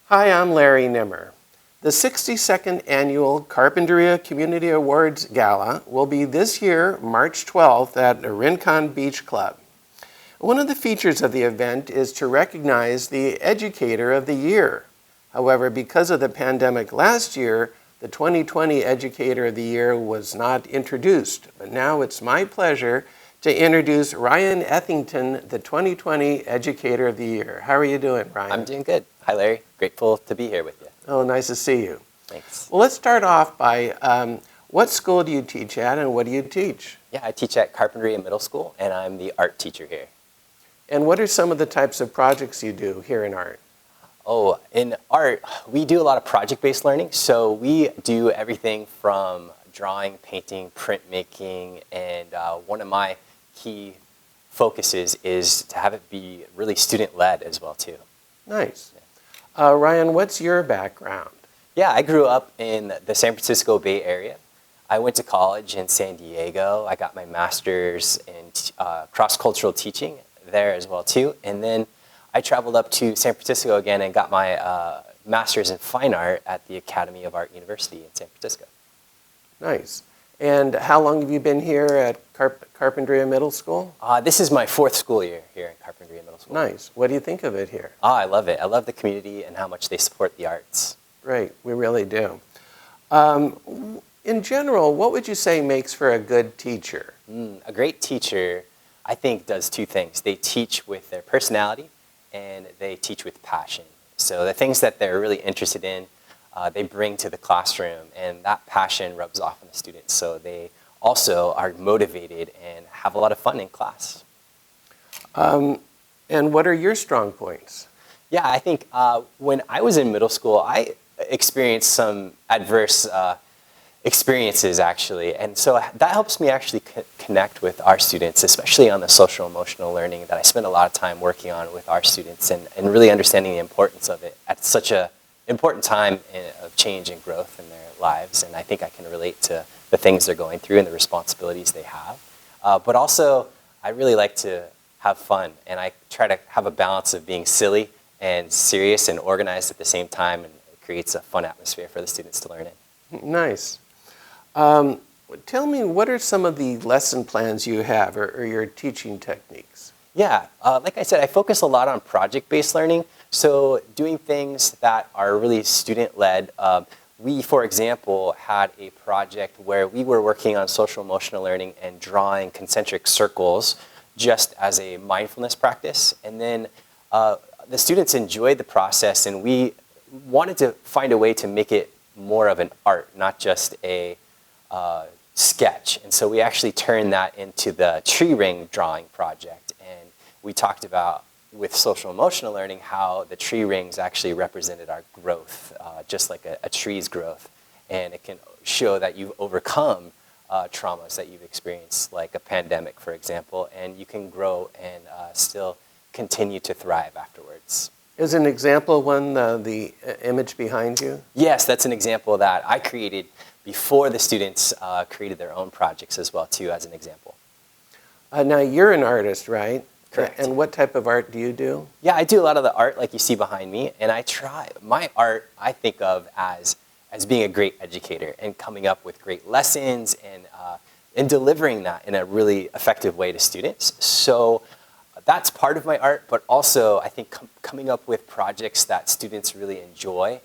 Hi, I'm Larry Nimmer. The 62nd Annual Carpinteria Community Awards Gala will be this year, March 12th, at Rincon Beach Club. One of the features of the event is to recognize the Educator of the Year. However, because of the pandemic last year, the 2020 Educator of the Year was not introduced. But now it's my pleasure to introduce Ryan Ethington, the 2020 Educator of the Year. How are you doing, Ryan? I'm doing good. Hi, Larry. Grateful to be here with you. Oh, nice to see you. Thanks. Well, let's start off by what school do you teach at and what do you teach? Yeah, I teach at Carpinteria Middle School, and I'm the art teacher here. And what are some of the types of projects you do here in art? Oh, in art, we do a lot of project-based learning. So we do everything from drawing, painting, printmaking, and one of my key focuses is to have it be really student-led as well, too. Nice. Ryan, what's your background? Yeah, I grew up in the San Francisco Bay Area. I went to college in San Diego. I got my master's in cross-cultural teaching there as well, too. And then I traveled up to San Francisco again and got my master's in fine art at the Academy of Art University in San Francisco. Nice. And how long have you been here at Carpinteria Middle School? This is my fourth school year here in Carpinteria Middle School. Nice. What do you think of it here? I love it. I love the community and how much they support the arts. Great. We really do. In general, what would you say makes for a good teacher? A great teacher, I think, does two things. They teach with their personality and they teach with passion. So the things that they're really interested in, they bring to the classroom, and that passion rubs off on the students. So they also are motivated and have a lot of fun in class. And what are your strong points? Yeah, I think when I was in middle school, I experienced some adverse experiences, actually. And so that helps me actually connect with our students, especially on the social emotional learning that I spend a lot of time working on with our students and really understanding the importance of it at such a important time of change and growth in their lives. And I think I can relate to the things they're going through and the responsibilities they have. But also, I really like to have fun, and I try to have a balance of being silly and serious and organized at the same time, and it creates a fun atmosphere for the students to learn in. Nice. Tell me, what are some of the lesson plans you have or your teaching techniques? Yeah, like I said, I focus a lot on project-based learning. So doing things that are really student-led. We, for example, had a project where we were working on social emotional learning and drawing concentric circles just as a mindfulness practice. And then the students enjoyed the process, and we wanted to find a way to make it more of an art, not just a sketch. And so we actually turned that into the tree ring drawing project. And we talked about, with social emotional learning, how the tree rings actually represented our growth, just like a tree's growth. And it can show that you've overcome traumas that you've experienced, like a pandemic, for example, and you can grow and still continue to thrive afterwards. Is an example one the image behind you? Yes, that's an example that I created before the students created their own projects as well, too, as an example. Now, you're an artist, right? Correct. And what type of art do you do? Yeah, I do a lot of the art like you see behind me, and I try. My art, I think of as being a great educator and coming up with great lessons and delivering that in a really effective way to students. So that's part of my art, but also I think coming up with projects that students really enjoy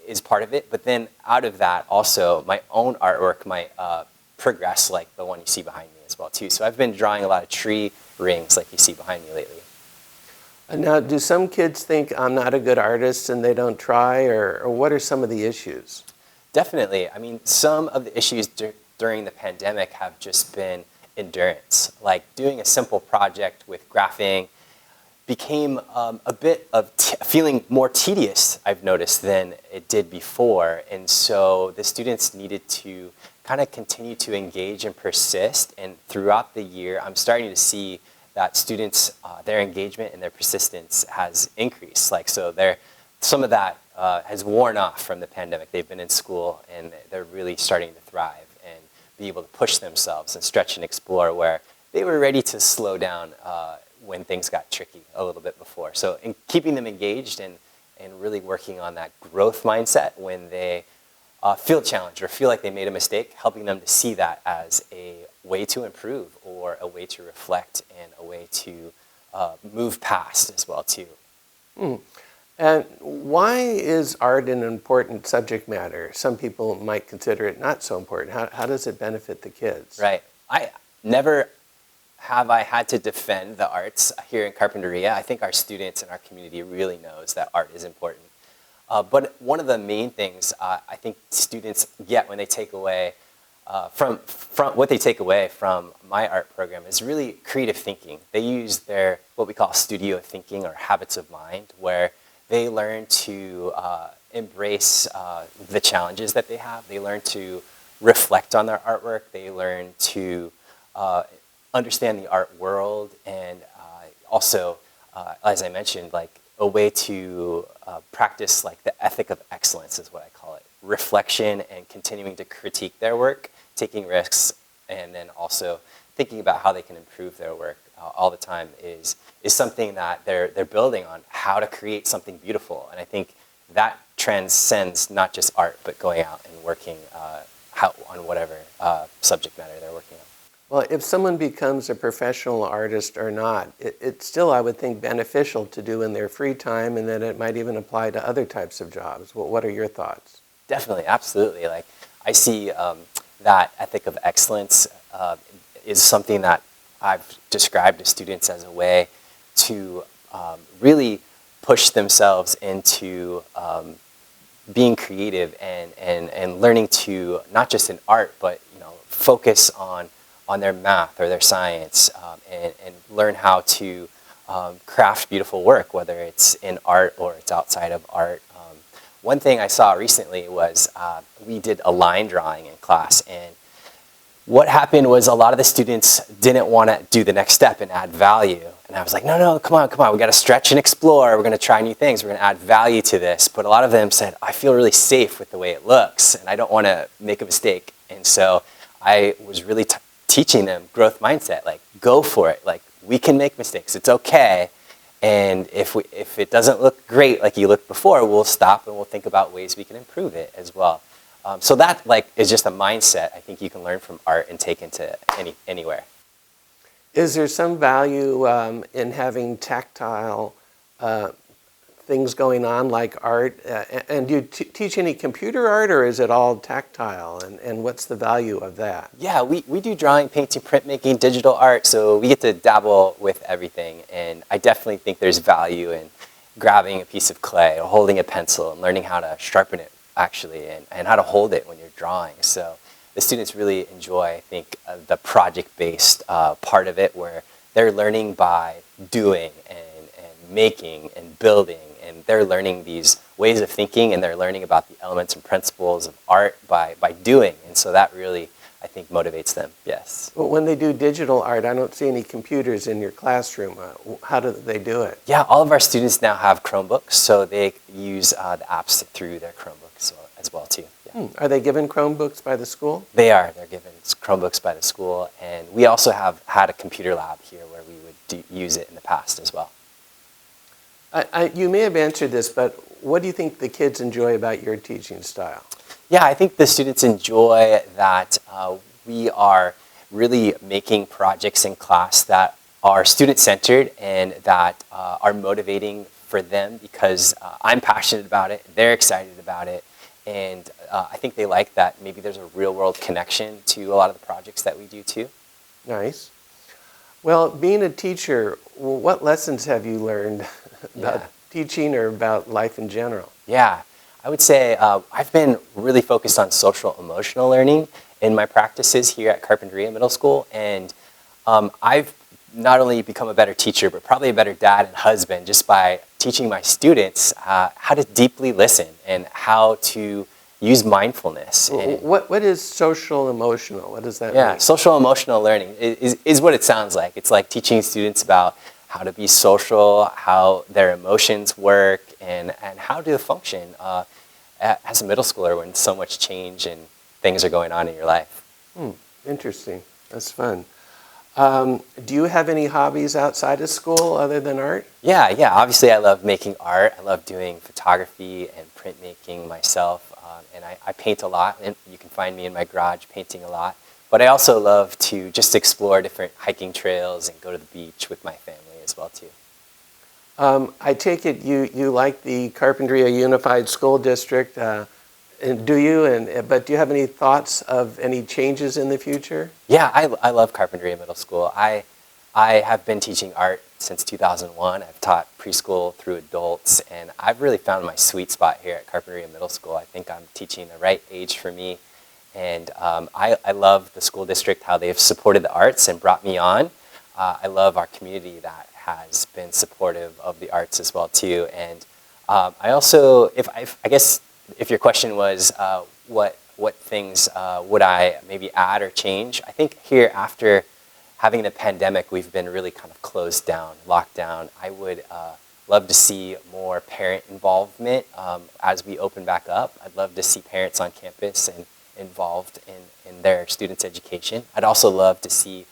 is part of it. But then out of that, also my own artwork might progress, like the one you see behind me as well, too. So I've been drawing a lot of tree rings like you see behind me lately. Now, do some kids think I'm not a good artist and they don't try, or what are some of the issues? Definitely. I mean, some of the issues during the pandemic have just been endurance. Like doing a simple project with graphing became a bit of feeling more tedious, I've noticed, than it did before. And so the students needed to kind of continue to engage and persist. And throughout the year, I'm starting to see that students, their engagement and their persistence has increased. Like, so some of that has worn off from the pandemic. They've been in school and they're really starting to thrive and be able to push themselves and stretch and explore, where they were ready to slow down when things got tricky a little bit before. So in keeping them engaged and and really working on that growth mindset when they feel challenged or feel like they made a mistake, helping them to see that as a way to improve or a way to reflect and a way to move past as well too. And why is art an important subject matter? Some people might consider it not so important. How does it benefit the kids? Right. I never have I had to defend the arts here in Carpinteria. I think our students and our community really knows that art is important. But one of the main things I think students get when they take away from what they take away from my art program is really creative thinking. They use their what we call studio thinking or habits of mind, where they learn to embrace the challenges that they have. They learn to reflect on their artwork. They learn to understand the art world, and also, as I mentioned, like a way to practice like the ethic of excellence is what I call it. Reflection and continuing to critique their work, taking risks, and then also thinking about how they can improve their work all the time is something that they're building on, how to create something beautiful. And I think that transcends not just art, but going out and working on whatever subject matter they're working on. Well, if someone becomes a professional artist or not, it's still, I would think, beneficial to do in their free time, and then it might even apply to other types of jobs. What are your thoughts? Definitely, absolutely. Like I see that ethic of excellence is something that I've described to students as a way to really push themselves into being creative and learning to, not just in art, but focus on their math or their science, and learn how to craft beautiful work, whether it's in art or it's outside of art. One thing I saw recently was we did a line drawing in class, and what happened was a lot of the students didn't want to do the next step and add value. And I was like, no, come on, we got to stretch and explore. We're going to try new things. We're going to add value to this. But a lot of them said, I feel really safe with the way it looks, and I don't want to make a mistake. And so I was really teaching them growth mindset, like go for it. Like we can make mistakes. It's okay. And if it doesn't look great like you looked before, we'll stop and we'll think about ways we can improve it as well. So that is just a mindset I think you can learn from art and take into anywhere. Is there some value in having tactile things going on like art? And do you teach any computer art, or is it all tactile? And what's the value of that? Yeah, we do drawing, painting, printmaking, digital art, so we get to dabble with everything. And I definitely think there's value in grabbing a piece of clay or holding a pencil and learning how to sharpen it, actually, and how to hold it when you're drawing. So the students really enjoy, I think, the project-based part of it, where they're learning by doing and making and building, and they're learning these ways of thinking, and they're learning about the elements and principles of art by doing. And so that really, I think, motivates them, yes. Well, when they do digital art, I don't see any computers in your classroom. How do they do it? Yeah, all of our students now have Chromebooks, so they use the apps through their Chromebooks as well too. Yeah. Are they given Chromebooks by the school? They are. They're given Chromebooks by the school, and we also have had a computer lab here where we would use it in the past as well. You may have answered this, but what do you think the kids enjoy about your teaching style? Yeah, I think the students enjoy that we are really making projects in class that are student-centered and that are motivating for them, because I'm passionate about it, they're excited about it, and I think they like that maybe there's a real-world connection to a lot of the projects that we do too. Nice. Well, being a teacher, what lessons have you learned about teaching or about life in general? Yeah, I would say I've been really focused on social emotional learning in my practices here at Carpinteria Middle School, and I've not only become a better teacher, but probably a better dad and husband just by teaching my students how to deeply listen and how to use mindfulness. What is social emotional? What does that mean? Yeah, social emotional learning is what it sounds like. It's like teaching students about how to be social, how their emotions work, and how to function as a middle schooler when so much change and things are going on in your life. Interesting. That's fun. Do you have any hobbies outside of school other than art? Yeah. Obviously, I love making art. I love doing photography and printmaking myself. And I paint a lot. And you can find me in my garage painting a lot. But I also love to just explore different hiking trails and go to the beach with my family as well, too. I take it you like the Carpinteria Unified School District, and do you? But do you have any thoughts of any changes in the future? Yeah, I love Carpinteria Middle School. I have been teaching art since 2001. I've taught preschool through adults, and I've really found my sweet spot here at Carpinteria Middle School. I think I'm teaching the right age for me, and I love the school district, how they've supported the arts and brought me on. I love our community that has been supportive of the arts as well too. And I also, I guess if your question was what things would I maybe add or change, I think here after having the pandemic, we've been really kind of closed down, locked down. I would love to see more parent involvement as we open back up. I'd love to see parents on campus and involved in their students' education. I'd also love to see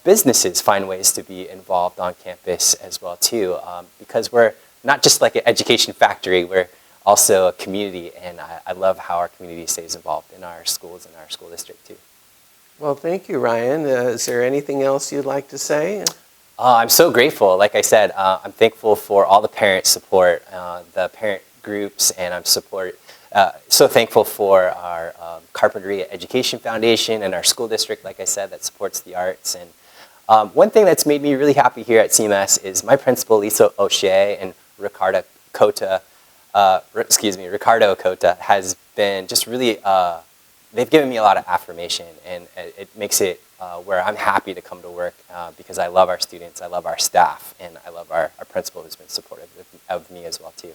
businesses find ways to be involved on campus as well too, because we're not just like an education factory, we're also a community, and I love how our community stays involved in our schools and our school district too. Well, thank you, Ryan. Is there anything else you'd like to say? I'm so grateful. Like I said, I'm thankful for all the parent support, the parent groups, and I'm so thankful for our Carpinteria Education Foundation and our school district, like I said, that supports the arts. And one thing that's made me really happy here at CMS is my principal, Lisa O'Shea, and Ricardo Cota, has been just really, they've given me a lot of affirmation, and it makes it where I'm happy to come to work because I love our students, I love our staff, and I love our principal who's been supportive of me as well too.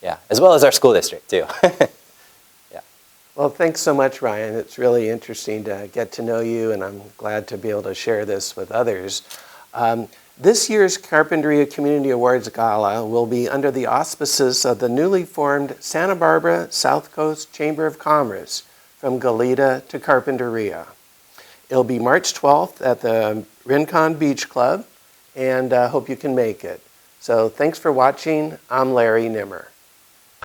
Yeah, as well as our school district too. Yeah. Well, thanks so much, Ryan. It's really interesting to get to know you, and I'm glad to be able to share this with others. This year's Carpinteria Community Awards Gala will be under the auspices of the newly formed Santa Barbara South Coast Chamber of Commerce, from Goleta to Carpinteria. It'll be March 12th at the Rincon Beach Club, and I hope you can make it. So thanks for watching. I'm Larry Nimmer.